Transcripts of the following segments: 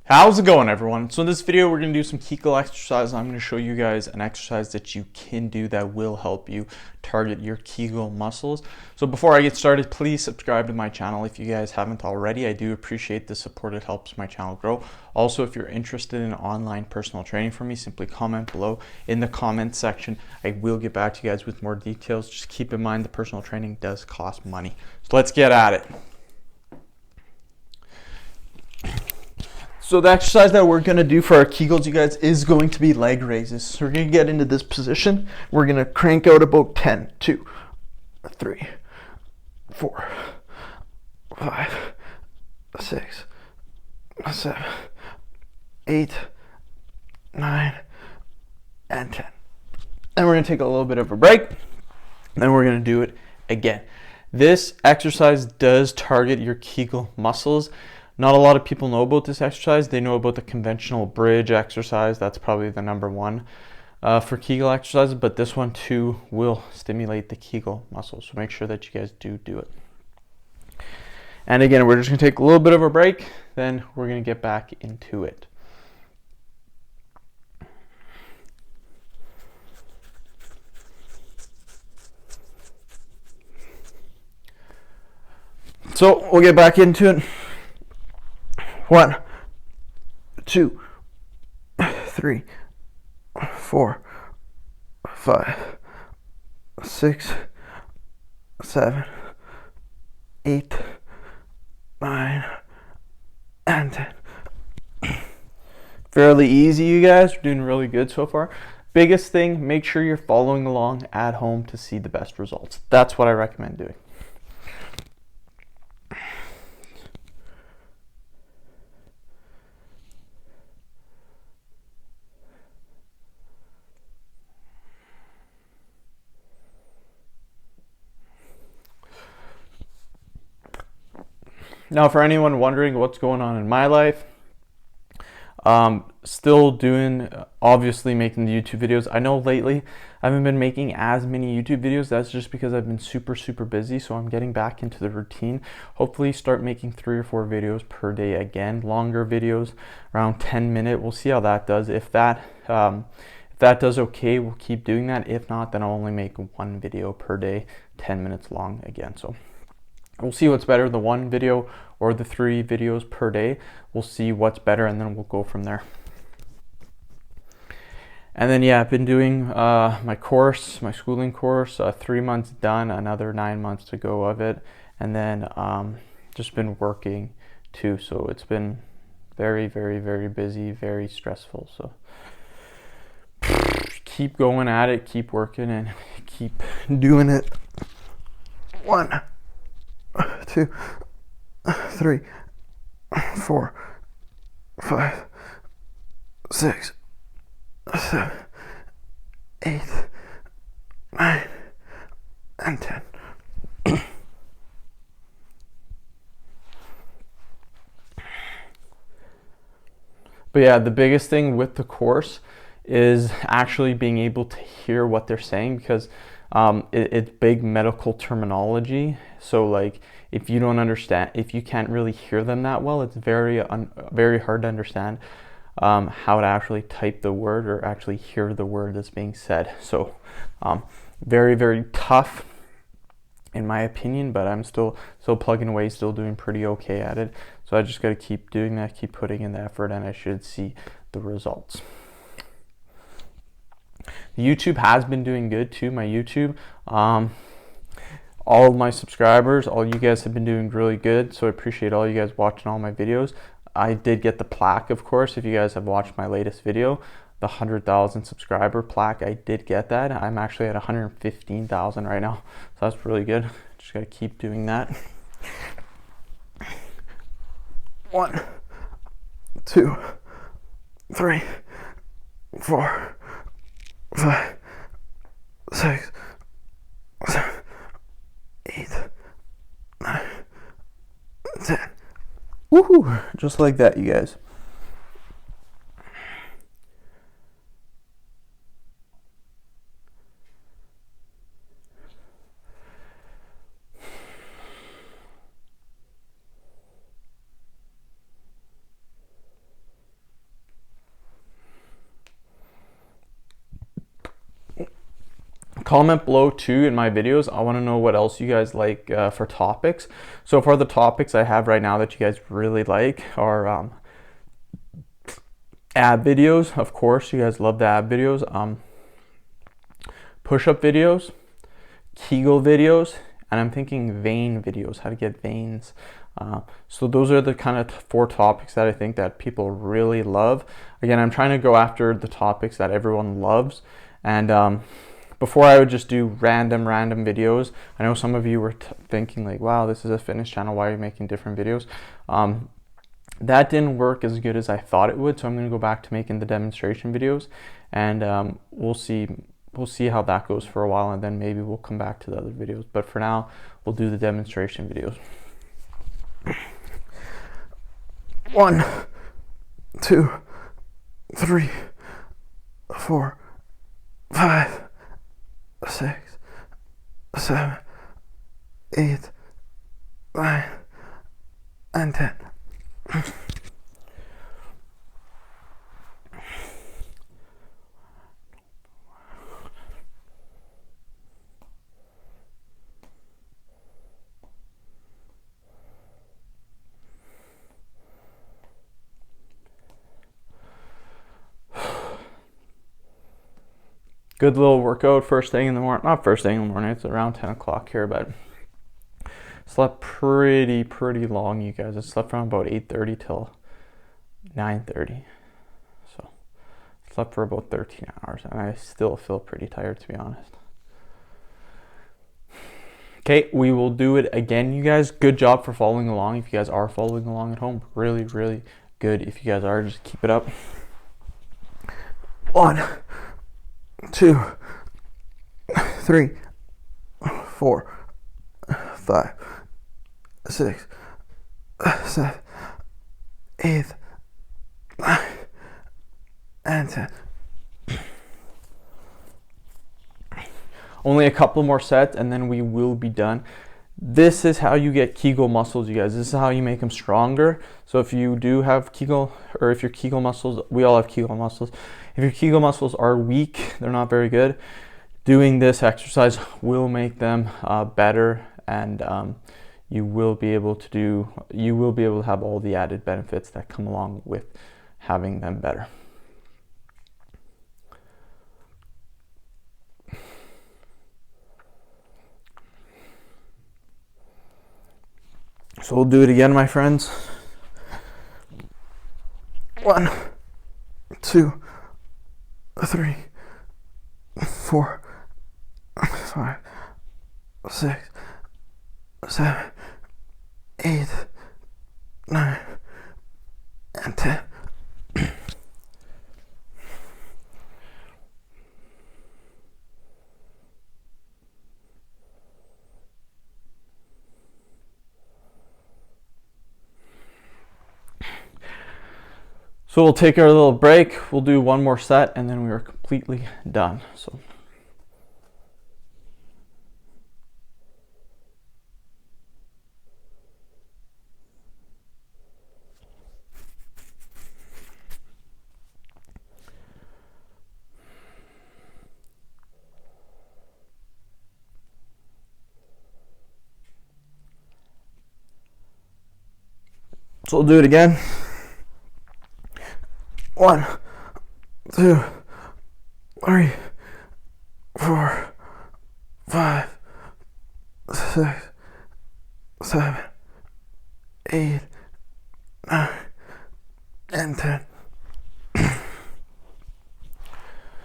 How's it going, everyone? So in this video we're going to do some Kegel exercises. I'm going to show you guys an exercise that you can do that will help you target your Kegel muscles. So before I get started, please subscribe to my channel if you guys haven't already. I do appreciate the support. It helps my channel grow. Also, if you're interested in online personal training from me, simply comment below in the comment section. I will get back to you guys with more details. Just keep in mind the personal training does cost money. So let's get at it. So the exercise that we're going to do for our Kegels, you guys, is going to be leg raises. So we're going to get into this position. We're going to crank out about 10, 2, 3, 4, 5, 6, 7, 8, 9, and 10. And we're going to take a little bit of a break. Then we're going to do it again. This exercise does target your Kegel muscles. Not a lot of people know about this exercise. They know about the conventional bridge exercise. That's probably the number one for Kegel exercises, but this one too will stimulate the Kegel muscles. So make sure that you guys do it. And again, we're just gonna take a little bit of a break, then we're gonna get back into it. So we'll get back into it. 1, 2, 3, 4, 5, 6, 7, 8, 9, and 10. Fairly easy, you guys. We're doing really good so far. Biggest thing, make sure you're following along at home to see the best results. That's what I recommend doing. Now, for anyone wondering what's going on in my life, still doing, obviously making the YouTube videos. I know lately I haven't been making as many YouTube videos. That's just because I've been super busy. So I'm getting back into the routine. Hopefully start making 3 or 4 videos per day again. Longer videos, around 10-minute. We'll see how that does. If that does okay, we'll keep doing that. If not, then I'll only make 1 video per day, 10 minutes long again. So we'll see what's better, the 1 video or the 3 videos per day. We'll see what's better, and then we'll go from there. And then, yeah, I've been doing my course, my schooling course, 3 months done, another 9 months to go of it. And then just been working too. So it's been very busy, very stressful. So keep going at it, keep working, and keep doing it. 1, 2, 3, 4, 5, 6, 7, 8, 9, and 10. But yeah, the biggest thing with the course is actually being able to hear what they're saying, because it's big medical terminology. So like, if you don't understand, if you can't really hear them that well, it's very hard to understand how to actually type the word or actually hear the word that's being said. So very tough in my opinion, but I'm still plugging away, still doing pretty okay at it. So I just got to keep doing that, keep putting in the effort, and I should see the results. YouTube has been doing good too. My YouTube, all of my subscribers, all you guys have been doing really good. So I appreciate all you guys watching all my videos. I did get the plaque, of course. If you guys have watched my latest video, the 100,000 subscriber plaque, I did get that. I'm actually at 115,000 right now. So that's really good. Just gotta keep doing that. 1, 2, 3, 4, 5, 6, 7, 8, 9, 10. Woohoo! Just like that, you guys. Comment below too in my videos. I want to know what else you guys like for topics. So far the topics I have right now that you guys really like are ab videos. Of course, you guys love the ab videos. Push-up videos, Kegel videos, and I'm thinking vein videos, how to get veins. So those are the kind of 4 topics that I think that people really love. Again, I'm trying to go after the topics that everyone loves. And before I would just do random videos. I know some of you were thinking like, wow, this is a fitness channel, why are you making different videos? That didn't work as good as I thought it would, so I'm going to go back to making the demonstration videos, and we'll see how that goes for a while, and then maybe we'll come back to the other videos. But for now, we'll do the demonstration videos. 1, 2, 3, 4, 5, 6, 7, 8, 9, and 10. Good little workout first thing in the morning. Not first thing in the morning, it's around 10 o'clock here, but slept pretty long, you guys. I slept from about 8:30 till 9:30. So slept for about 13 hours, and I still feel pretty tired, to be honest. Okay, we will do it again, you guys. Good job for following along. If you guys are following along at home, really good. If you guys are, just keep it up. 1, 2, 3, 4, 5, 6, 7, 8, 9, and 10. Only a couple more sets and then we will be done. This is how you get Kegel muscles, you guys. This is how you make them stronger. So if you do have Kegel, or if your Kegel muscles, we all have Kegel muscles. If your Kegel muscles are weak, they're not very good, doing this exercise will make them better, and you will be able to have all the added benefits that come along with having them better. So we'll do it again, my friends. 1, 2, 3, 4, 5, 6, 7, 8, 9, and 10. So we'll take our little break, we'll do one more set, and then we are completely done. So we'll do it again. 1, 2, 3, 4, 5, 6, 7, 8, 9, and 10.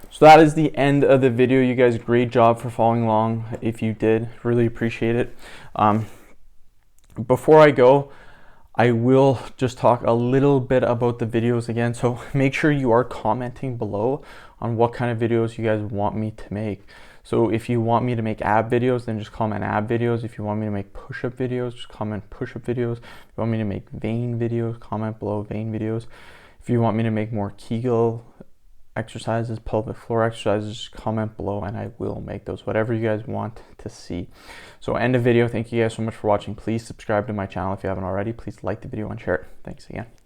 So that is the end of the video, you guys. Great job for following along. If you did, really appreciate it. Before I go, I will just talk a little bit about the videos again. So make sure you are commenting below on what kind of videos you guys want me to make. So if you want me to make ab videos, then just comment ab videos. If you want me to make push-up videos, just comment push-up videos. If you want me to make vein videos, comment below vein videos. If you want me to make more Kegel exercises, pelvic floor exercises, just comment below and I will make those, whatever you guys want to see. So end of video. Thank you guys so much for watching. Please subscribe to my channel if you haven't already. Please like the video and share it. Thanks again.